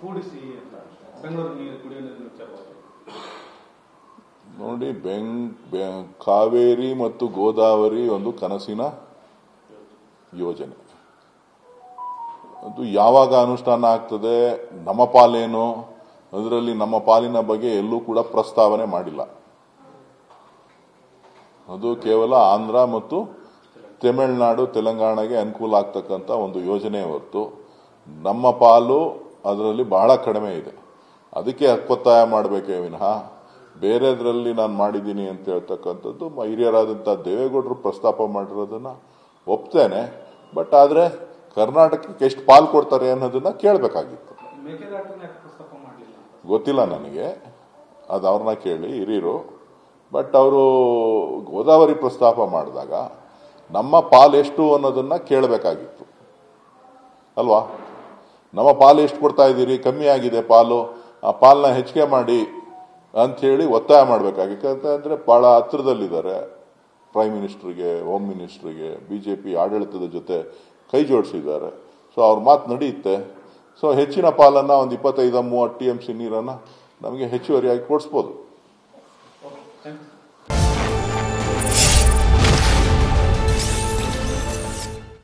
ಕೂಡಿಸಿ ಅಂತ ಬೆಂಗಳೂರು ನೀರು ಕುಡಿಯುವ ನೀರಿನ ವಿಚಾರವಾಗಿ ನೋಡಿ, ಕಾವೇರಿ ಮತ್ತು ಗೋದಾವರಿ ಒಂದು ಕನಸಿನ ಯೋಜನೆ. ಅದು ಯಾವಾಗ ಅನುಷ್ಠಾನ ಆಗ್ತದೆ, ನಮ್ಮ ಪಾಲೇನು, ಅದರಲ್ಲಿ ನಮ್ಮ ಪಾಲಿನ ಬಗ್ಗೆ ಎಲ್ಲೂ ಕೂಡ ಪ್ರಸ್ತಾವನೆ ಮಾಡಿಲ್ಲ. ಅದು ಕೇವಲ ಆಂಧ್ರ ಮತ್ತು ತಮಿಳುನಾಡು, ತೆಲಂಗಾಣಗೆ ಅನುಕೂಲ ಆಗ್ತಕ್ಕಂಥ ಒಂದು ಯೋಜನೆ ಹೊರತು ನಮ್ಮ ಪಾಲು ಅದರಲ್ಲಿ ಬಹಳ ಕಡಿಮೆ ಇದೆ. ಅದಕ್ಕೆ ಒತ್ತಾಯ ಮಾಡಬೇಕೇ ವಿನಃ ಬೇರೆದ್ರಲ್ಲಿ ನಾನು ಮಾಡಿದ್ದೀನಿ ಅಂತ ಹೇಳ್ತಕ್ಕಂಥದ್ದು ಹಿರಿಯರಾದಂಥ ದೇವೇಗೌಡರು ಪ್ರಸ್ತಾಪ ಮಾಡಿರೋದನ್ನ ಒಪ್ತೇನೆ. ಬಟ್ ಆದರೆ ಕರ್ನಾಟಕಕ್ಕೆ ಎಷ್ಟು ಪಾಲು ಕೊಡ್ತಾರೆ ಅನ್ನೋದನ್ನ ಕೇಳಬೇಕಾಗಿತ್ತು. ಗೊತ್ತಿಲ್ಲ ನನಗೆ, ಅದು ಅವ್ರನ್ನ ಕೇಳಿ ಹಿರಿಯರು. ಬಟ್ ಅವರು ಗೋದಾವರಿ ಪ್ರಸ್ತಾಪ ಮಾಡಿದಾಗ ನಮ್ಮ ಪಾಲು ಎಷ್ಟು ಅನ್ನೋದನ್ನ ಕೇಳಬೇಕಾಗಿತ್ತು ಅಲ್ವಾ? ನಮ್ಮ ಪಾಲು ಎಷ್ಟು ಕೊಡ್ತಾ ಇದ್ದೀರಿ, ಕಮ್ಮಿ ಆಗಿದೆ ಪಾಲು, ಆ ಪಾಲನ್ನ ಹೆಚ್ಚಿಗೆ ಮಾಡಿ ಅಂಥೇಳಿ ಒತ್ತಾಯ ಮಾಡಬೇಕಾಗಿತ್ತು. ಯಾಕಂತಂದ್ರೆ ಬಹಳ ಹತ್ರದಲ್ಲಿದ್ದಾರೆ ಪ್ರೈಮ್ ಮಿನಿಸ್ಟರ್ಗೆ, ಹೋಮ್ ಮಿನಿಸ್ಟರ್ಗೆ, ಬಿಜೆಪಿ ಆಡಳಿತದ ಜೊತೆ ಕೈ ಜೋಡಿಸಿದ್ದಾರೆ. ಸೊ ಅವ್ರ ಮಾತು ನಡೆಯುತ್ತೆ. ಸೊ ಹೆಚ್ಚಿನ ಪಾಲನ್ನ ಒಂದು 25-30 TMC ನೀರನ್ನ ನಮಗೆ ಹೆಚ್ಚುವರಿಯಾಗಿ ಕೊಡಿಸ್ಬೋದು.